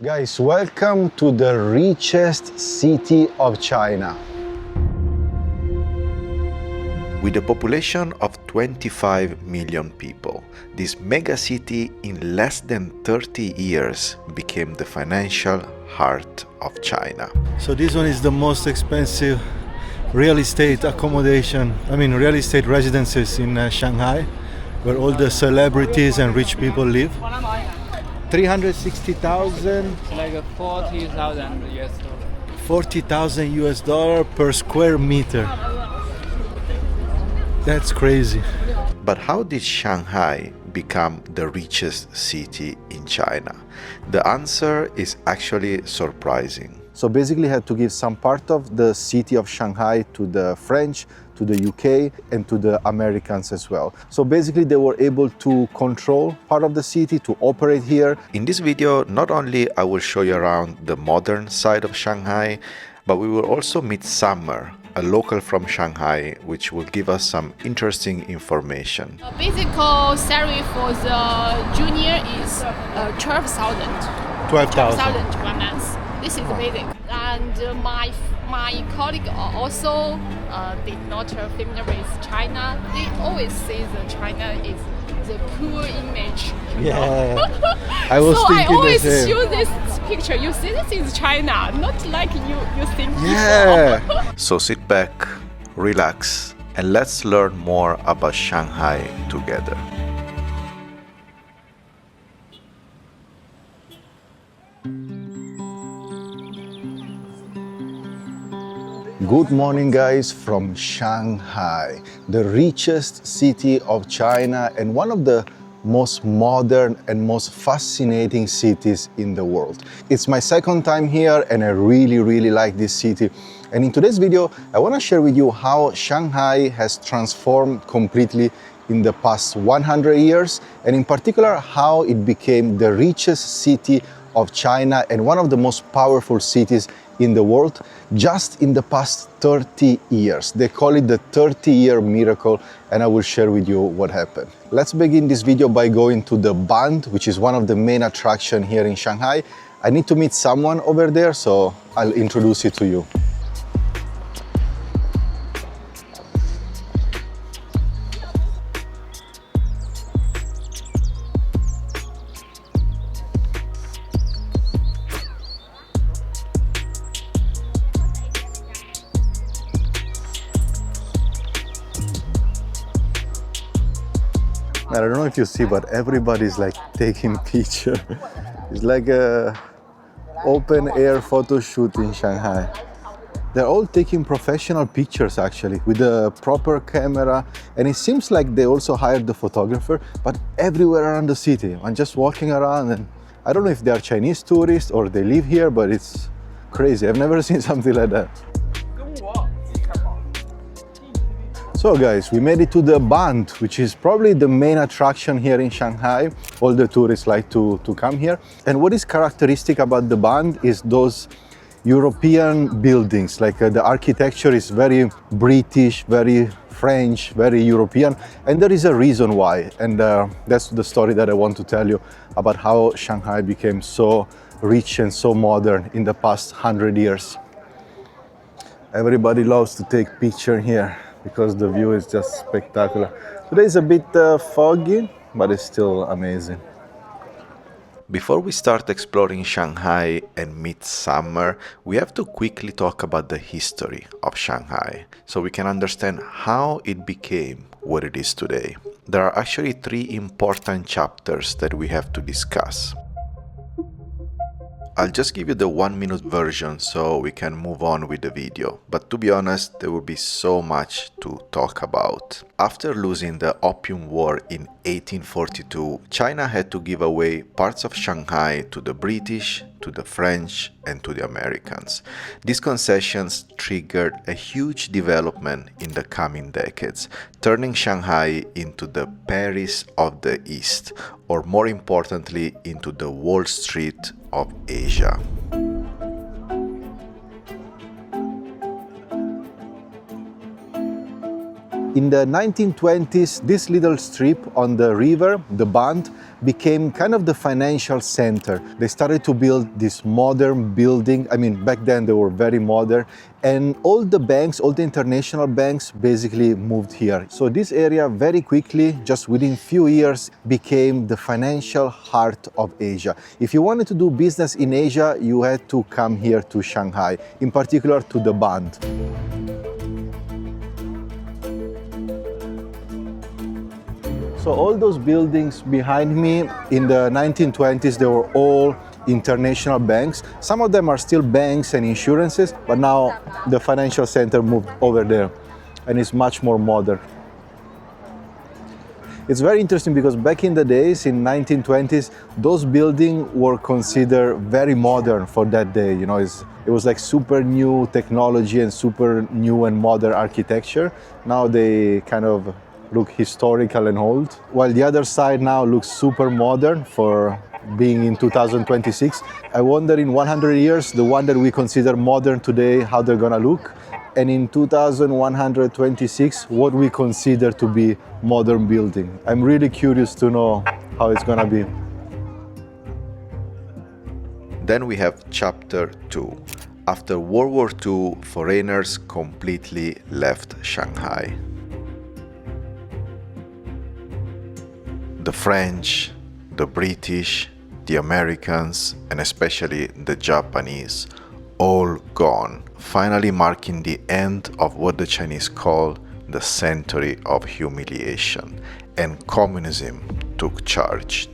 Guys, welcome to the richest city of China. With a population of 25 million people, this mega city in less than 30 years became the financial heart of China. So this one is the most expensive real estate real estate residences in Shanghai, where all the celebrities and rich people live. 360,000, like 40,000 US dollar. 40,000 US dollar per square meter. That's crazy. But how did Shanghai become the richest city in China? The answer is actually surprising. So basically had to give some part of the city of Shanghai to the French, to the UK and to the Americans as well. So basically they were able to control part of the city, to operate here. In this video, not only I will show you around the modern side of Shanghai, but we will also meet Summer, a local from Shanghai, which will give us some interesting information. Basic salary for the junior is 12,000. 12,000. 1 month. This is basic. And my colleague also did not familiar with China. They always say that China is the poor image. Yeah, I was so thinking I always the same. show this picture. You see, this is China, not like you think. Yeah. So sit back, relax, and let's learn more about Shanghai together. Good morning guys from Shanghai, the richest city of China and one of the most modern and most fascinating cities in the world. It's my second time here and I really like this city. And in today's video, I want to share with you how Shanghai has transformed completely in the past 100 years and in particular how it became the richest city of China and one of the most powerful cities in the world just in the past 30 years. They call it the 30-year miracle and I will share with you what happened. Let's begin this video by going to the Bund, which is one of the main attractions here in Shanghai. I need to meet someone over there, so I'll introduce it to you. I don't know if you see, but everybody's like taking picture. It's like a open air photo shoot in Shanghai. They're all taking professional pictures actually with a proper camera, and it seems like they also hired the photographer, but everywhere around the city. I'm just walking around and I don't know if they are Chinese tourists or they live here, but it's crazy. I've never seen something like that. So guys, we made it to the Bund, which is probably the main attraction here in Shanghai. All the tourists like to come here. And what is characteristic about the Bund is those European buildings. Like the architecture is very British, very French, very European. And there is a reason why. And that's the story that I want to tell you about how Shanghai became so rich and so modern in the past 100 years. Everybody loves to take picture here, because the view is just spectacular. Today is a bit foggy, but it's still amazing. Before we start exploring Shanghai and meet Summer, we have to quickly talk about the history of Shanghai, so we can understand how it became what it is today. There are actually 3 important chapters that we have to discuss. I'll just give you the 1-minute version so we can move on with the video. But to be honest, there will be so much to talk about. After losing the Opium War in 1842, China had to give away parts of Shanghai to the British, to the French, and to the Americans. These concessions triggered a huge development in the coming decades, turning Shanghai into the Paris of the East, or more importantly, into the Wall Street of Asia. In the 1920s, this little strip on the river, the Bund, became kind of the financial center. They started to build this modern building. I mean, back then they were very modern. And all the banks, all the international banks basically moved here. So this area very quickly, just within few years, became the financial heart of Asia. If you wanted to do business in Asia, you had to come here to Shanghai, in particular to the Bund. So all those buildings behind me in the 1920s, they were all international banks. Some of them are still banks and insurances, but now the financial center moved over there and it's much more modern. It's very interesting because back in the days, in 1920s, those buildings were considered very modern for that day. You know, it was like super new technology and super new and modern architecture. Now they kind of look historical and old, while the other side now looks super modern for being in 2026. I wonder in 100 years, the one that we consider modern today, how they're gonna look, and in 2126, what we consider to be modern building. I'm really curious to know how it's gonna be. Then we have chapter 2. After World War II, foreigners completely left Shanghai. The French, the British, the Americans, and especially the Japanese, all gone, finally marking the end of what the Chinese call the century of humiliation, and communism took charge.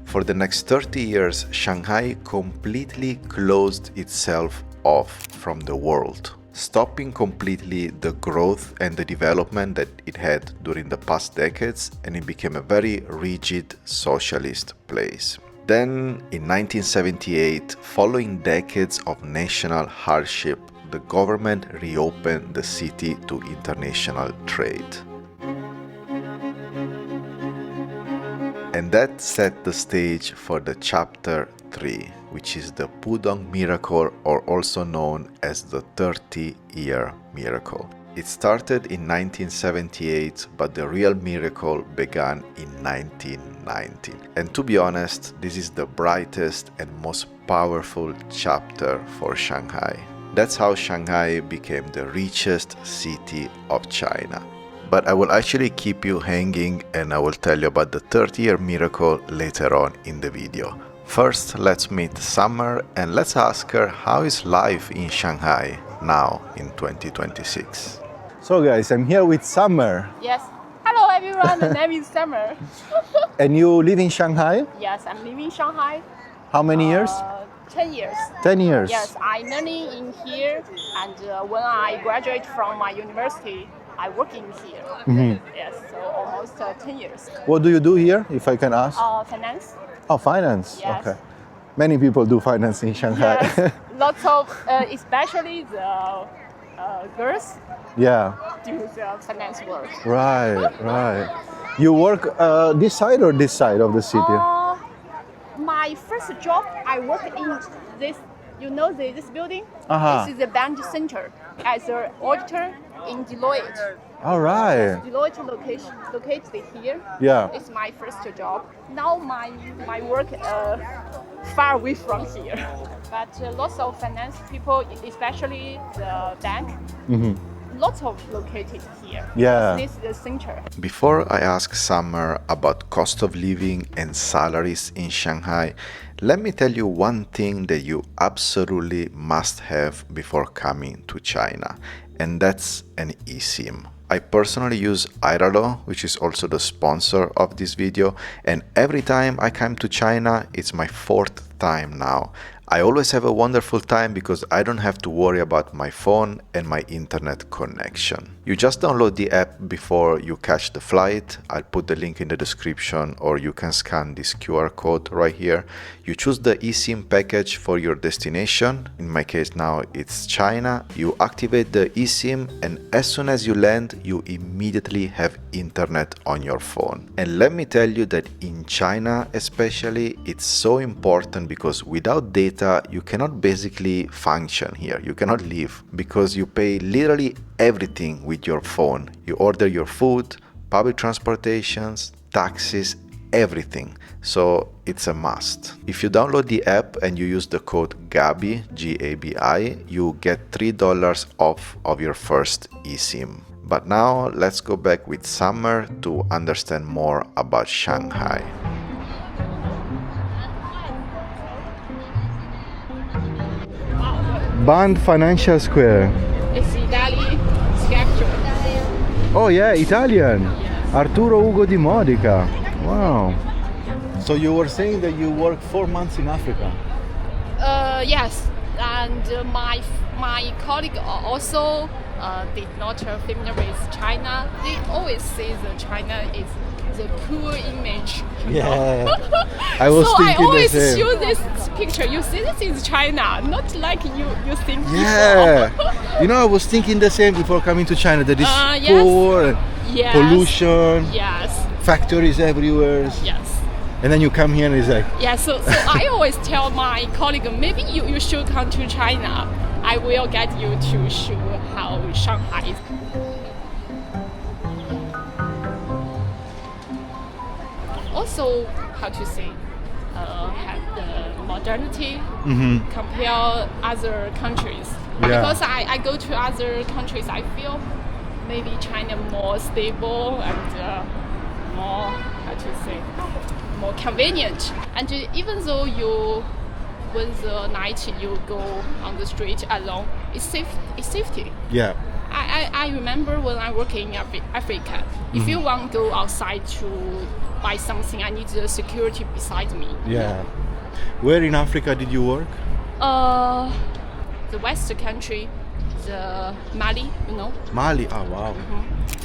For the next 30 years, Shanghai completely closed itself off from the world, stopping completely the growth and the development that it had during the past decades, and it became a very rigid socialist place. Then, in 1978, following decades of national hardship, the government reopened the city to international trade. And that set the stage for the chapter 3, which is the Pudong Miracle, or also known as the 30-year miracle. It started in 1978, but the real miracle began in 1990. And to be honest, this is the brightest and most powerful chapter for Shanghai. That's how Shanghai became the richest city of China. But I will actually keep you hanging, and I will tell you about the 30-year miracle later on in the video. First, let's meet Summer and let's ask her how is life in Shanghai now in 2026. So guys, I'm here with Summer. Yes. Hello everyone, my name is Summer. And you live in Shanghai? Yes, I'm living in Shanghai. How many years? 10 years. 10 years. Yes, I learning in here, and when I graduate from my university, I work in here. Mm-hmm. Yes, so almost 10 years. What do you do here, if I can ask? Finance. Oh, finance. Yes. Okay. Many people do finance in Shanghai. Yes, lots of, especially the girls Yeah. do the finance work. Right, right. You work this side or this side of the city? My first job, I work in this, you know, this building? Uh-huh. This is the Bund Center as an auditor in Deloitte. All right. Deloitte located here. Yeah. It's my first job. Now my work far away from here. But lots of finance people, especially the bank, lots of located here. Yeah. This is the center. Before I ask Summer about cost of living and salaries in Shanghai, let me tell you one thing that you absolutely must have before coming to China, and that's an eSIM. I personally use Airalo, which is also the sponsor of this video, and every time I come to China, it's my 4th time now. I always have a wonderful time because I don't have to worry about my phone and my internet connection. You just download the app before you catch the flight. I'll put the link in the description, or you can scan this QR code right here. You choose the eSIM package for your destination. In my case now it's China. You activate the eSIM, and as soon as you land, you immediately have internet on your phone. And let me tell you that in China especially, it's so important because without data data, you cannot basically function here. You cannot live because you pay literally everything with your phone. You order your food, public transportations, taxes, everything. So it's a must. If you download the app and you use the code Gabi, G-A-B-I, you get $3 off of your first eSIM. But now let's go back with Summer to understand more about Shanghai. Bund Financial Square. It's Italy sculpture. Oh yeah, Italian. Arturo Ugo di Modica. Wow. So you were saying that you worked 4 months in Africa. Yes, and my colleague also did not familiar with China. They always say that China is the poor image. Yeah. I was so I thinking always the same. show this picture. You see, this is China, not like you think. Yeah. You know, I was thinking the same before coming to China. That it's Yes. poor and Yes. pollution, Yes. factories everywhere. Yes. And then you come here and it's like, Yeah, so I always tell my colleague, maybe you should come to China. I will get you to show how Shanghai is. Also, how to say, have the modernity compare other countries. Yeah. Because I go to other countries, I feel maybe China more stable and more, how to say, more convenient. And even though when the night you go on the street alone, it's safety. yeah. I remember when I work in Africa, if you want to go outside to buy something, I need the security beside me. Yeah. Where in Africa did you work? The West country, the Mali, you know. Mali. Oh wow.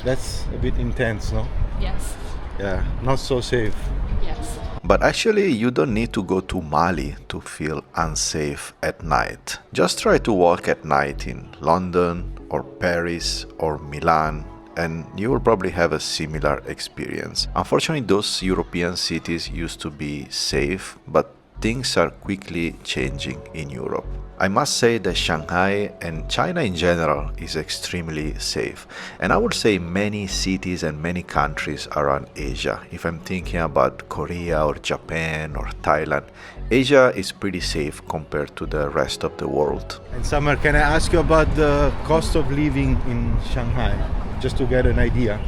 That's a bit intense, no? Yes, Yeah. Not so safe. yes. But actually, you don't need to go to Mali to feel unsafe at night. Just try to walk at night in London or Paris or Milan, and you will probably have a similar experience. Unfortunately, those European cities used to be safe, but things are quickly changing in Europe. I must say that Shanghai and China in general is extremely safe. And I would say many cities and many countries around Asia. If I'm thinking about Korea or Japan or Thailand, Asia is pretty safe compared to the rest of the world. And Summer, can I ask you about the cost of living in Shanghai, just to get an idea?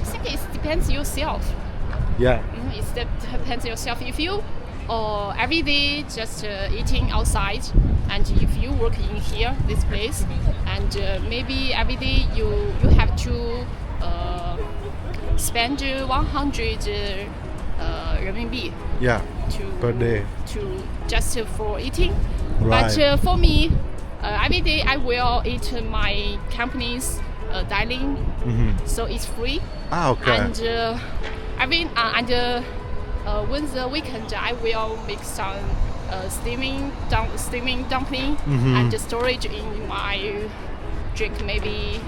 I think it depends yourself. Yeah. It depends yourself. If you every day just eating outside, and if you work in here, this place, and maybe every day you have to spend 100 renminbi Yeah. to Per day. to just for eating. Right. But for me, every day I will eat my company's dining, so it's free. Ah, okay. And when the weekend, I will make some steaming dumpling and storage in my drink maybe.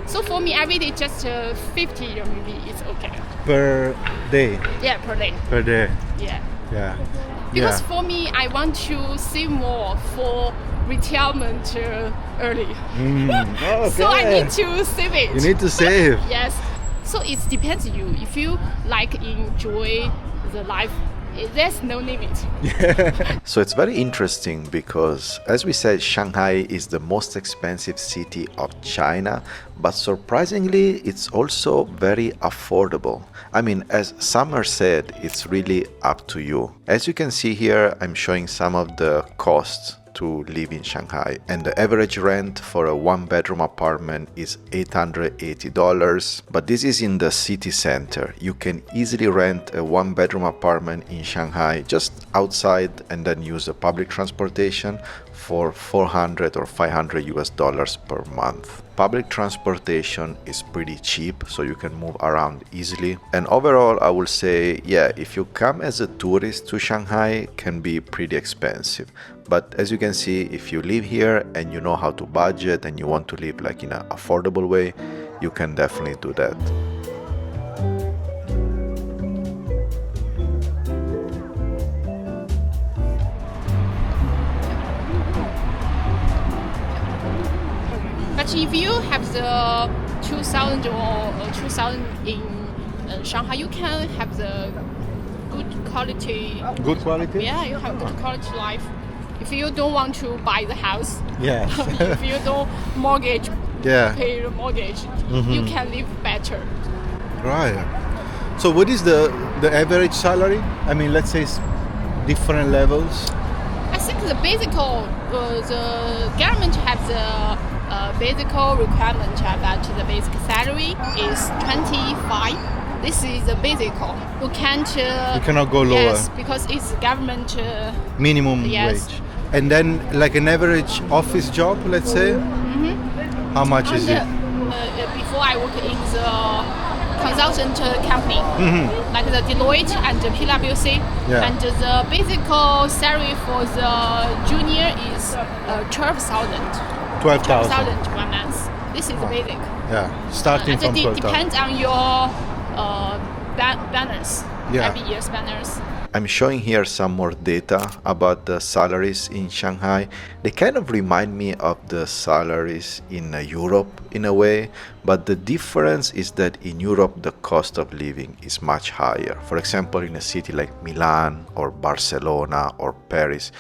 So for me, every day just 50 RMB is okay. Per day. Yeah, per day. Per day. Yeah. Yeah. Because Yeah. for me, I want to save more for retirement early. Okay. So I need to save it. You need to save. Yes. So it depends you. If you like enjoy the life, there's no limit. So it's very interesting because, as we said, Shanghai is the most expensive city of China, but surprisingly, it's also very affordable. I mean, as Summer said, it's really up to you. As you can see here, I'm showing some of the costs to live in Shanghai, and the average rent for a one-bedroom apartment is $880, but this is in the city center. You can easily rent a one-bedroom apartment in Shanghai just outside and then use the public transportation for $400 or $500 per month. Public transportation is pretty cheap, so you can move around easily. And overall, I will say, yeah, if you come as a tourist to Shanghai, it can be pretty expensive. But as you can see, if you live here and you know how to budget and you want to live like in an affordable way, you can definitely do that. if you have the 2,000 or 2,000 in Shanghai, you can have the good quality. Good quality? Yeah, you have good quality life. If you don't want to buy the house, Yeah. if you don't mortgage, Yeah. pay the mortgage, you can live better. Right. So what is the average salary? I mean, let's say different levels. I think the basic, the government has the basic requirement that the basic salary is 25. This is the basic. You can't. You cannot go lower. Yes, because it's government. Minimum Yes. wage. And then like an average office job, let's say. How much is it? Before I work in the consultant company, like the Deloitte and the PwC, Yeah. and the basic salary for the junior is 12,000. 12,000. 12,000 per month. This is the basic. Yeah. Starting And from it 12,000. depends on your banners. Yeah. Every year's banners. I'm showing here some more data about the salaries in Shanghai. They kind of remind me of the salaries in Europe in a way, but the difference is that in Europe the cost of living is much higher. For example, in a city like Milan or Barcelona or Paris,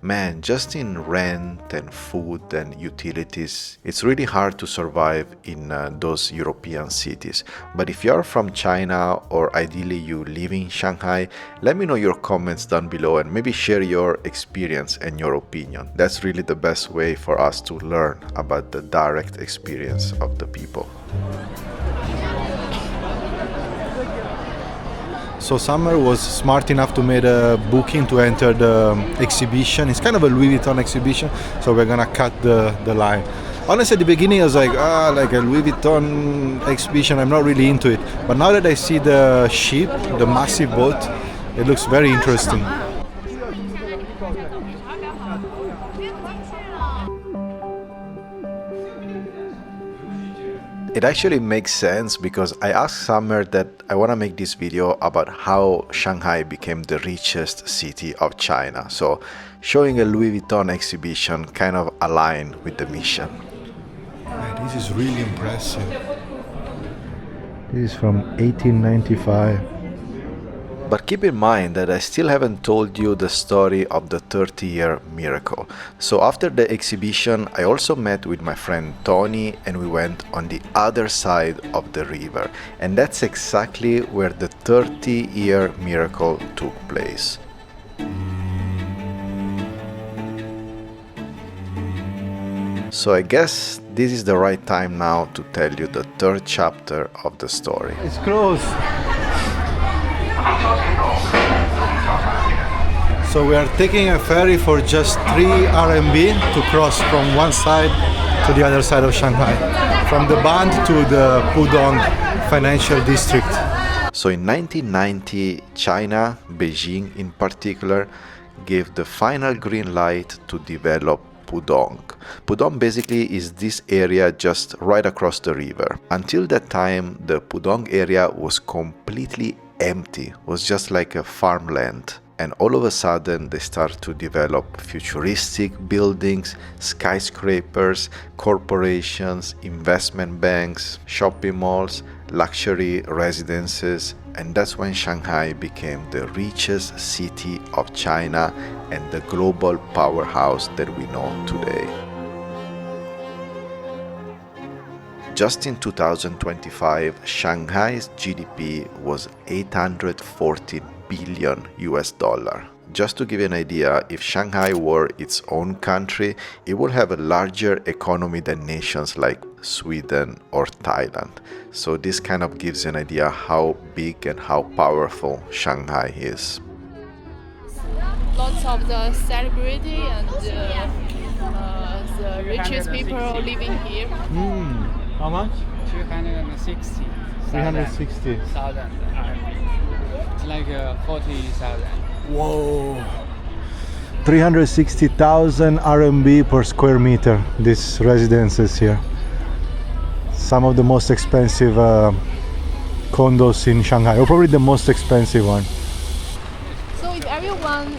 man, just in rent and food and utilities, it's really hard to survive in those European cities. But if you're from China or ideally you live in Shanghai, let me know your comments down below and maybe share your experience and your opinion. That's really the best way for us to learn about the direct experience of the people. So Summer was smart enough to make a booking to enter the exhibition. It's kind of a Louis Vuitton exhibition, so we're gonna cut the line. Honestly, at the beginning I was like a Louis Vuitton exhibition, I'm not really into it. But now that I see the ship, the massive boat, it looks very interesting. It actually makes sense because I asked Summer that I want to make this video about how Shanghai became the richest city of China. So showing a Louis Vuitton exhibition kind of aligned with the mission. Man, this is really impressive. This is from 1895. But keep in mind that I still haven't told you the story of the 30-year miracle. So after the exhibition, I also met with my friend Tony and we went on the other side of the river. And that's exactly where the 30-year miracle took place. So I guess this is the right time now to tell you the third chapter of the story. It's close. So we are taking a ferry for just 3 RMB to cross from one side to the other side of Shanghai, from the Bund to the Pudong financial district. So in 1990, China, Beijing in particular, gave the final green light to develop Pudong. Pudong basically is this area just right across the river. Until that time, the Pudong area was completely empty, was just like a farmland. And all of a sudden they start to develop futuristic buildings, skyscrapers, corporations, investment banks, shopping malls, luxury residences, and that's when Shanghai became the richest city of China and the global powerhouse that we know today. Just in 2025, Shanghai's GDP was 840 billion US dollar. Just to give you an idea, if Shanghai were its own country, it would have a larger economy than nations like Sweden or Thailand. So this kind of gives you an idea how big and how powerful Shanghai is. Lots of the celebrity and the richest people living here. How much? 260. 360. It's like 40,000. Whoa. 360,000 RMB per square meter, these residences here. Some of the most expensive condos in Shanghai, or probably the most expensive one. So if everyone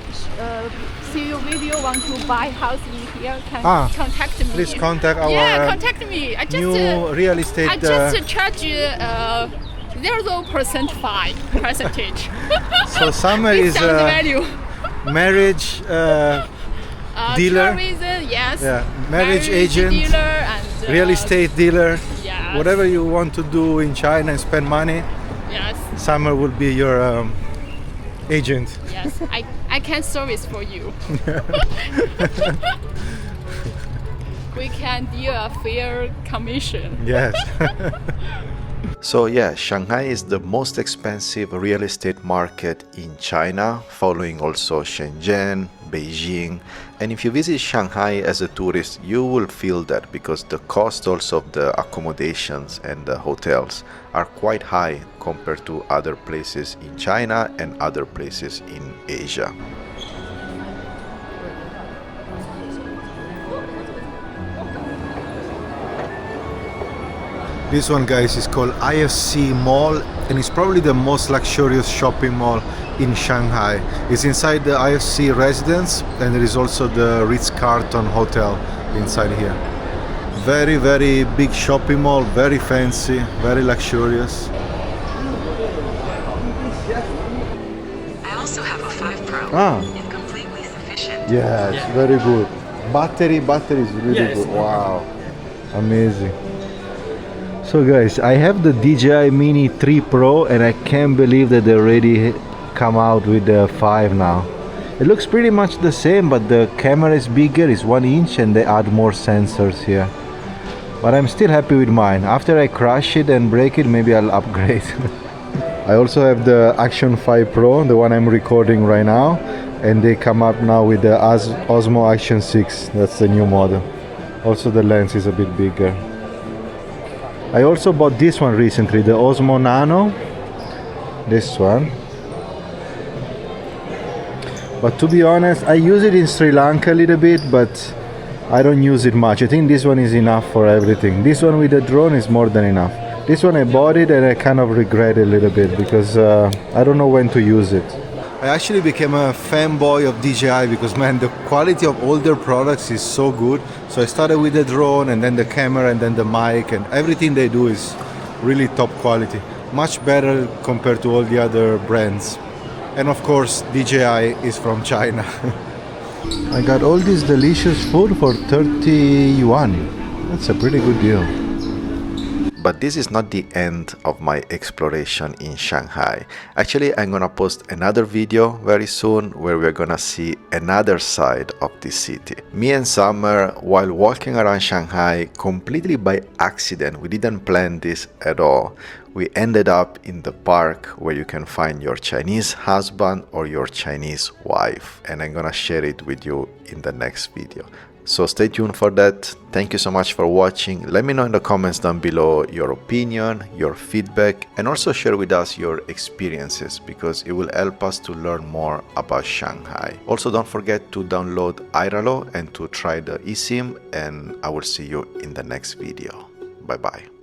see your video want to buy house in here can contact me. Please contact our contact me. I just new real estate. I just charge 0% percentage. So Summer This is sounds value. marriage dealer. Tourism, yes. Yeah, marriage agent, dealer and real estate dealer. Yes. Whatever you want to do in China and spend money, Yes. Summer will be your agent. Yes. I can service for you. We can deal a fair commission. Yes. So yeah, Shanghai is the most expensive real estate market in China, following also Shenzhen, Beijing. And if you visit Shanghai as a tourist, you will feel that because the cost also of the accommodations and the hotels are quite high compared to other places in China and other places in Asia. This one, guys, is called IFC Mall, and it's probably the most luxurious shopping mall in Shanghai. It's inside the IFC residence, and there is also the Ritz-Carlton hotel inside here. Very, very big shopping mall, very fancy, very luxurious. I also have a 5 Pro. It's completely sufficient. Yes, very good. Battery is really good. Wow, amazing. So guys, I have the DJI Mini 3 Pro, and I can't believe that they already come out with the 5 now. It looks pretty much the same, but the camera is bigger, it's 1 inch, and they add more sensors here. But I'm still happy with mine. After I crash it and break it, maybe I'll upgrade. I also have the Action 5 Pro, the one I'm recording right now, and they come up now with the Osmo Action 6. That's the new model. Also the lens is a bit bigger. I also bought this one recently, the Osmo Nano, this one. But to be honest, I use it in Sri Lanka a little bit, but I don't use it much. I think this one is enough for everything. This one with the drone is more than enough. This one I bought it and I kind of regret it a little bit because I don't know when to use it. I actually became a fanboy of DJI because, man, the quality of all their products is so good. So I started with the drone and then the camera and then the mic, and everything they do is really top quality. Much better compared to all the other brands. And of course, DJI is from China. I got all this delicious food for 30 yuan. That's a pretty good deal. But this is not the end of my exploration in Shanghai. Actually, I'm gonna post another video very soon where we're gonna see another side of the city. Me and Summer, while walking around Shanghai completely by accident, we didn't plan this at all. We ended up in the park where you can find your Chinese husband or your Chinese wife, and I'm gonna share it with you in the next video. So stay tuned for that. Thank you so much for watching. Let me know in the comments down below your opinion, your feedback, and also share with us your experiences because it will help us to learn more about Shanghai. Also, don't forget to download Airalo and to try the eSIM, and I will see you in the next video. Bye bye.